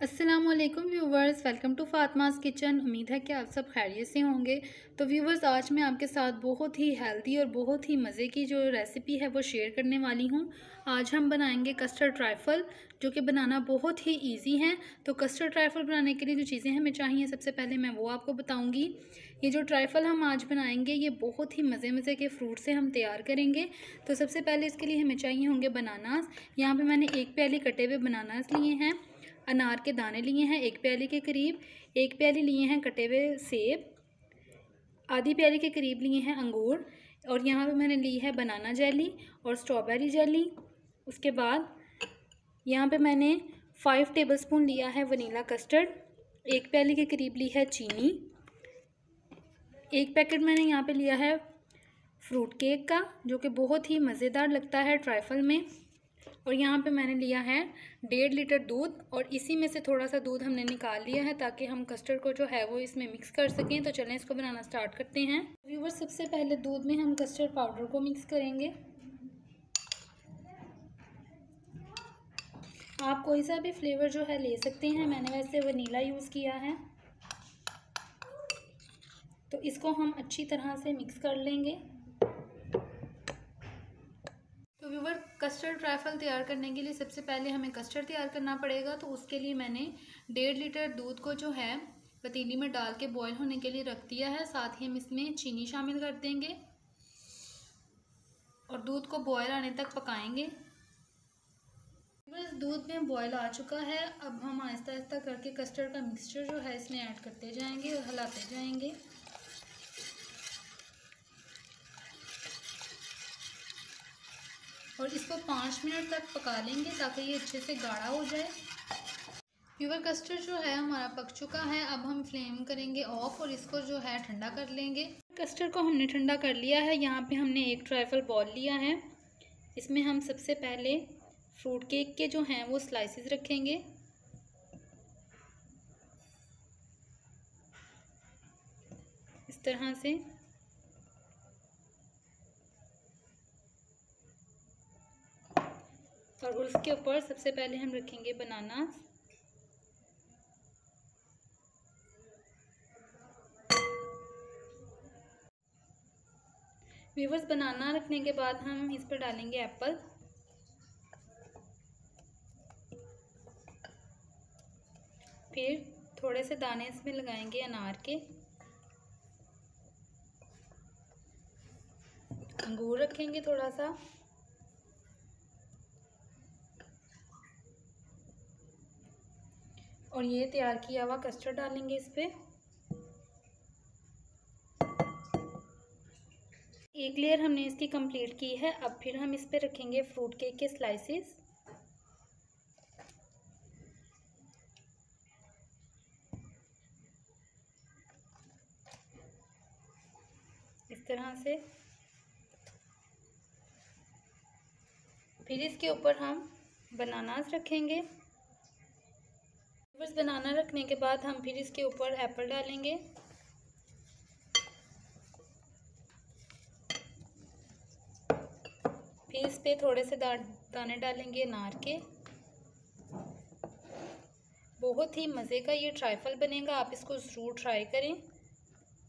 अस्सलामुअलैकुम viewers, welcome to Fatima's kitchen. उम्मीद है कि आप सब खैरियत से होंगे। तो व्यूवर्स, आज मैं आपके साथ बहुत ही हेल्दी और बहुत ही मज़े की जो रेसिपी है वो शेयर करने वाली हूँ। आज हम बनाएंगे कस्टर्ड ट्राइफल, जो कि बनाना बहुत ही इजी है। तो कस्टर्ड ट्राइफल बनाने के लिए जो चीज़ें हमें चाहिए, सबसे पहले मैं वो आपको बताऊँगी। ये जो ट्राइफल हम आज बनाएंगे, ये बहुत ही मज़े के फ्रूट से हम तैयार करेंगे। तो सबसे पहले इसके लिए हमें चाहिए होंगे बनानास। यहाँ पर मैंने एक प्याली कटे हुए बनानास लिए हैं। अनार के दाने लिए हैं एक प्याली के करीब। एक प्याली लिए हैं कटे हुए सेब। आधी प्याली के करीब लिए हैं अंगूर। और यहाँ पे मैंने ली है बनाना जेली और स्ट्रॉबेरी जेली। उसके बाद यहाँ पे मैंने 5 टेबलस्पून लिया है वनीला कस्टर्ड। एक प्याली के करीब ली है चीनी। एक पैकेट मैंने यहाँ पे लिया है फ्रूट केक का, जो कि बहुत ही मज़ेदार लगता है ट्राइफल में। और यहाँ पे मैंने लिया है 1.5 लीटर दूध, और इसी में से थोड़ा सा दूध हमने निकाल लिया है ताकि हम कस्टर्ड को जो है वो इसमें मिक्स कर सकें। तो चलें इसको बनाना स्टार्ट करते हैं। व्यूअर्स, सबसे पहले दूध में हम कस्टर्ड पाउडर को मिक्स करेंगे। आप कोई सा भी फ्लेवर जो है ले सकते हैं, मैंने वैसे वनीला यूज़ किया है। तो इसको हम अच्छी तरह से मिक्स कर लेंगे। व्यूअर, कस्टर्ड ट्राइफल तैयार करने के लिए सबसे पहले हमें कस्टर्ड तैयार करना पड़ेगा। तो उसके लिए मैंने 1.5 लीटर दूध को जो है पतीली में डाल के बॉईल होने के लिए रख दिया है। साथ ही हम इसमें चीनी शामिल कर देंगे और दूध को बॉईल आने तक पकाएंगे। बस दूध में बॉईल आ चुका है। अब हम आहिस्ता आहिस्ता करके कस्टर्ड का मिक्सचर जो है इसमें ऐड करते जाएंगे और हिलाते जाएंगे। और इसको 5 मिनट तक पका लेंगे ताकि ये अच्छे से गाढ़ा हो जाए। व्यूअर, कस्टर्ड जो है हमारा पक चुका है। अब हम फ्लेम करेंगे ऑफ और इसको जो है ठंडा कर लेंगे। कस्टर्ड को हमने ठंडा कर लिया है। यहाँ पे हमने एक ट्राइफल बॉल लिया है। इसमें हम सबसे पहले फ्रूट केक के जो हैं वो स्लाइसेस रखेंगे। इस तरह से। और उसके ऊपर सबसे पहले हम रखेंगे बनाना। व्यूअर्स, बनाना रखने के बाद हम इस पर डालेंगे एप्पल। फिर थोड़े से दाने इसमें लगाएंगे अनार के। अंगूर रखेंगे थोड़ा सा। और ये तैयार किया हुआ कस्टर्ड डालेंगे इस पे। एक लेयर हमने इसकी कंप्लीट की है। अब फिर हम इस पे रखेंगे फ्रूट केक के स्लाइसेस। इस तरह से। फिर इसके ऊपर हम बनानास रखेंगे। बस बनाना रखने के बाद हम फिर इसके ऊपर एप्पल डालेंगे। फिर इस पे थोड़े से दाने डालेंगे अनार के। बहुत ही मज़े का ये ट्राइफल बनेगा, आप इसको ज़रूर ट्राई करें।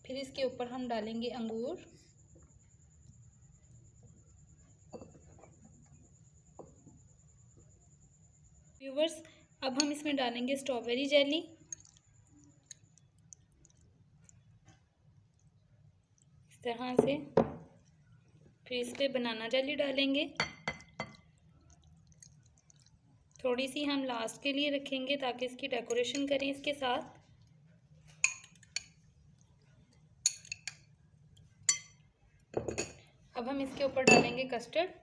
फिर इसके ऊपर हम डालेंगे अंगूर। व्यूवर्स, अब हम इसमें डालेंगे स्ट्रॉबेरी जेली। इस तरह से। फिर इस पे बनाना जेली डालेंगे। थोड़ी सी हम लास्ट के लिए रखेंगे ताकि इसकी डेकोरेशन करें इसके साथ। अब हम इसके ऊपर डालेंगे कस्टर्ड।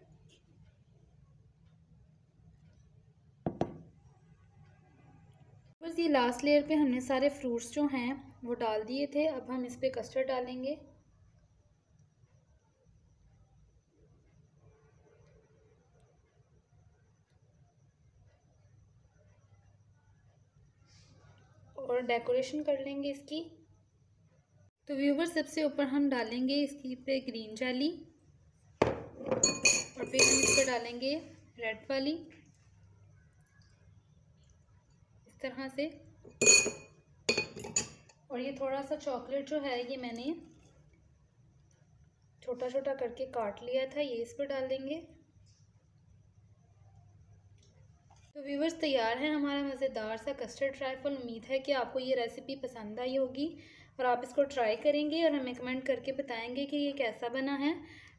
बस ये लास्ट लेयर पे हमने सारे फ्रूट्स जो हैं वो डाल दिए थे। अब हम इस पे कस्टर्ड डालेंगे। और डेकोरेशन कर लेंगे इसकी। तो व्यूवर, सबसे ऊपर हम डालेंगे इसकी पे ग्रीन जेली। और फिर हम इस पर डालेंगे रेड वाली। तरह से। और ये थोड़ा सा चॉकलेट जो है ये मैंने छोटा छोटा करके काट लिया था, ये इस पर डाल देंगे। तो व्यूवर्स तैयार है हमारा मज़ेदार सा कस्टर्ड ट्राइफल। उम्मीद है कि आपको ये रेसिपी पसंद आई होगी और आप इसको ट्राई करेंगे और हमें कमेंट करके बताएंगे कि ये कैसा बना है।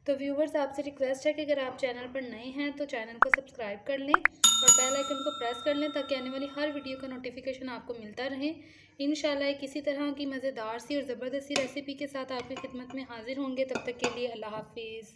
तो व्यूवर्स आपसे रिक्वेस्ट है कि अगर आप चैनल पर नए हैं तो चैनल को सब्सक्राइब कर लें और बेल आइकन को प्रेस कर लें ताकि आने वाली हर वीडियो का नोटिफिकेशन आपको मिलता रहे। इंशाल्लाह किसी तरह की मज़ेदार सी और ज़बरदस्त सी रेसिपी के साथ आपकी खिदमत में हाजिर होंगे। तब तक के लिए अल्लाह हाफिज़।